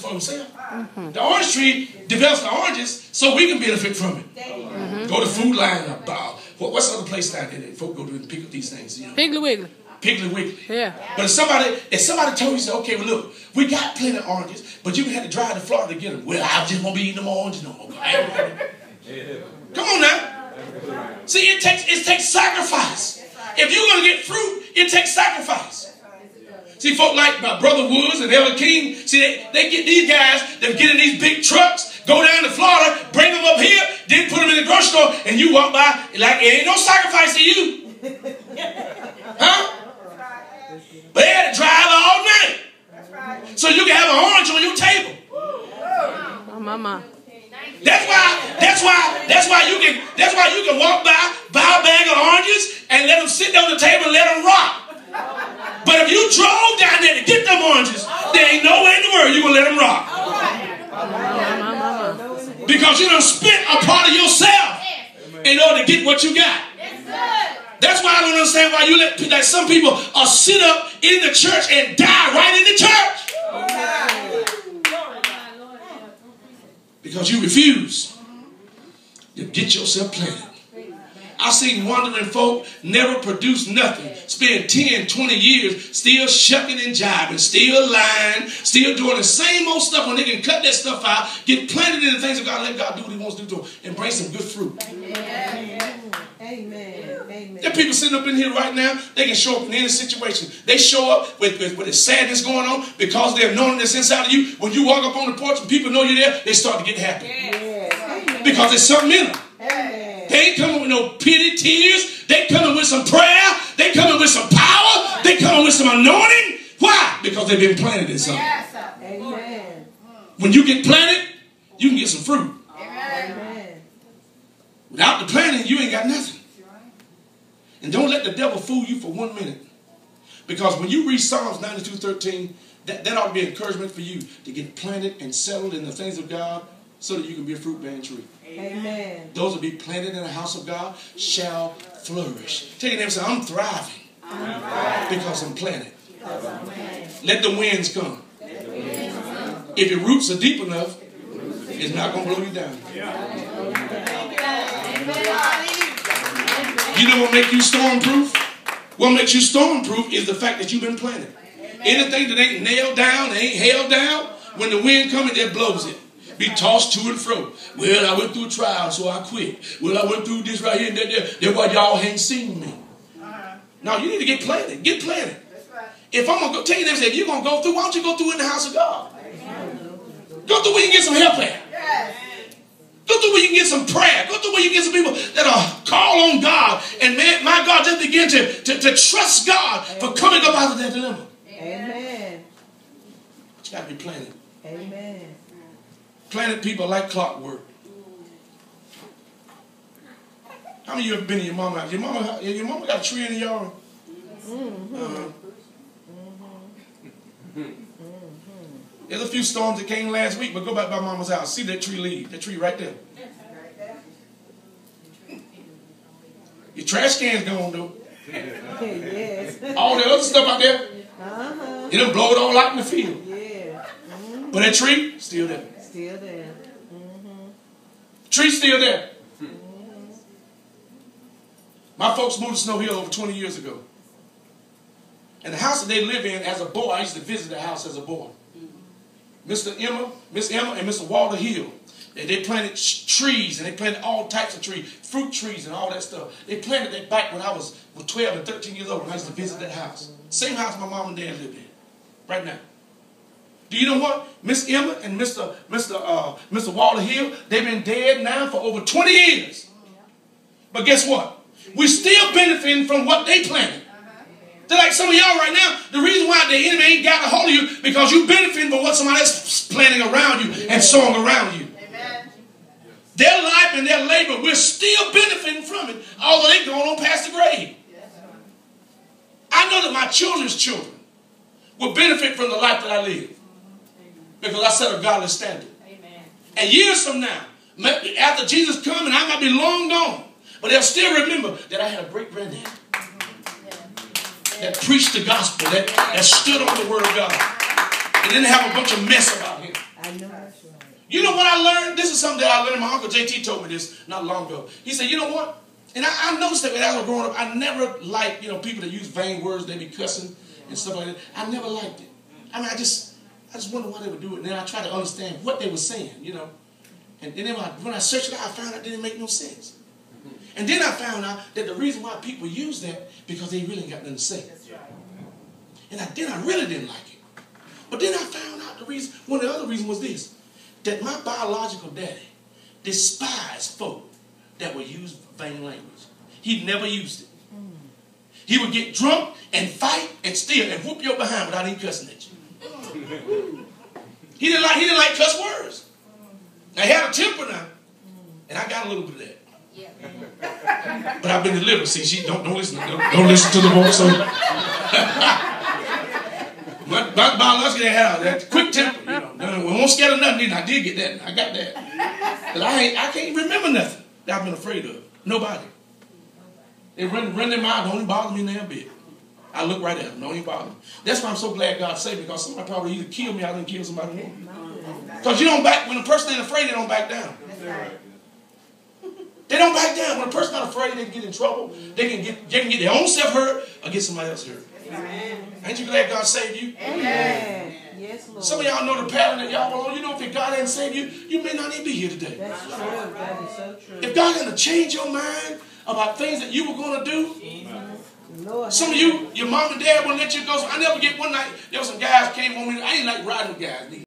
for himself. The orange tree develops the oranges so we can benefit from it. Go to Food Line. What's the other place down there that folk go to and pick up these things? You know? Piggly Wiggly. Piggly Wiggly. Yeah. But if somebody told you, say, okay, well, look, we got plenty of oranges, but you had to drive to Florida to get them. Well, I just won't be eating them oranges no more. Come on now. See, it takes sacrifice. If you're going to get fruit, it takes sacrifice. See, folk like my Brother Woods and Elder King, see, they get these guys that get in these big trucks, go down to Florida, bring them up here, then put them in the grocery store, and you walk by like it ain't no sacrifice to you. Huh? But they had to drive all night. So you can have an orange on your table. Oh, mama. That's why you can walk by, buy a bag of oranges, and let them sit on the table and let them rot. But if you drove down there to get them oranges, there ain't no way in the world you're going to let them rot. Because you done spent a part of yourself in order to get what you got. That's why I don't understand why you let some people sit up in the church and die right in the church. Because you refuse to get yourself planted. I've seen wandering folk never produce nothing. Spend 10, 20 years still shucking and jiving, still lying, still doing the same old stuff when they can cut that stuff out, get planted in the things of God, let God do what he wants to do to them, and bring some good fruit. Amen. Amen. There are people sitting up in here right now, they can show up in any situation. They show up with the sadness going on because they're knowing this inside of you. When you walk up on the porch and people know you're there, they start to get happy. Because there's something in them. They ain't coming with no pity tears. They coming with some prayer. They coming with some power. They coming with some anointing. Why? Because they've been planted in something. Amen. When you get planted, you can get some fruit. Amen. Without the planting, you ain't got nothing. And don't let the devil fool you for 1 minute. Because when you read Psalms 92:13, that ought to be encouragement for you to get planted and settled in the things of God so that you can be a fruit-bearing tree. Amen. Those that be planted in the house of God shall flourish. Tell your neighbor, say, I'm thriving because I'm planted. Let the winds come. If your roots are deep enough, it's not going to blow you down. You know what makes you storm-proof? What makes you storm-proof is the fact that you've been planted. Anything that ain't nailed down, ain't held down, when the wind comes, it blows it. Be tossed to and fro. Well, I went through a trial, so I quit. Well, I went through this right here and that there. That's why y'all ain't seen me. No, you need to get planted. Get planted. If I'm going to go, tell you this, if you're going to go through, why don't you go through in the house of God? Go through where you can get some help at. Go through where you can get some prayer. Go through where you can get some people that are call on God. And man, my God, just begin to trust God for coming up out of that dilemma. Amen. But you got to be planted. Amen. Planted people like clockwork. How many of you have been in your mama's house? Your mama got a tree in the yard? There's a few storms that came last week, but go back by mama's house. See that tree leave. That tree right there. Your trash can's gone, though. Yes. All the other stuff out there, it done blow it all out in the field. Yeah. But that tree, still there. Still there. Tree's still there. My folks moved to Snow Hill over 20 years ago. And the house that they live in, as a boy, I used to visit the house as a boy. Miss Emma, and Mr. Walter Hill. They planted trees, and they planted all types of trees, fruit trees and all that stuff. They planted that back when I was 12 and 13 years old, when I used to visit that house. Same house my mom and dad lived in, right now. Do you know what? Miss Emma and Mr. Walter Hill, they've been dead now for over 20 years. But guess what? We're still benefiting from what they planted. They're like some of y'all right now. The reason why the enemy ain't got a hold of you, because you're benefiting from what somebody else is planting around you and sowing around you. Amen. Their life and their labor, we're still benefiting from it, although they're going on past the grave. I know that my children's children will benefit from the life that I live, because I set a godly standard. Amen. And years from now, after Jesus comes, and I might be long gone, but they'll still remember that I had a great granddad that preached the gospel, that stood on the word of God, and didn't have a bunch of mess about him. what I learned? This is something that I learned. My Uncle JT told me this not long ago. He said, you know what? And I noticed that when I was growing up, I never liked, people that use vain words, they be cussing and stuff like that. I never liked it. I mean, I just wondered why they would do it. And then I tried to understand what they were saying, And then when I searched it out, I found out it didn't make no sense. And then I found out that the reason why people use that, because they really ain't got nothing to say. That's right. And I really didn't like it. But then I found out one of the other reasons was this, that my biological daddy despised folk that would use vain language. He never used it. He would get drunk and fight and steal and whoop your behind without even cussing at you. He didn't like cuss words. Now, he had a temper now, and I got a little bit of that. Yeah. But I've been delivered. See, don't listen. Don't listen to the voice. So. my biological had that quick temper. We won't scared of nothing. I did get that. I got that. But I can't remember nothing that I've been afraid of. Nobody. They run their mouth. Don't even bother me in that bit. I look right at them. Don't even bother me. That's why I'm so glad God saved me, because somebody probably either killed me or I didn't kill somebody more. Because when a person ain't afraid, they don't back down. They don't back down. When a person's not afraid, they can get in trouble. They can get their own self hurt or get somebody else hurt. Amen. Ain't you glad God saved you? Amen. Yes, Lord. Some of y'all know the pattern that y'all belong. If God hadn't saved you, you may not even be here today. That's true. That is so true. If God hadn't changed your mind about things that you were going to do, Lord, some of you, your mom and dad wouldn't let you go. So I never get one night, there were some guys came on me. I ain't like riding with guys.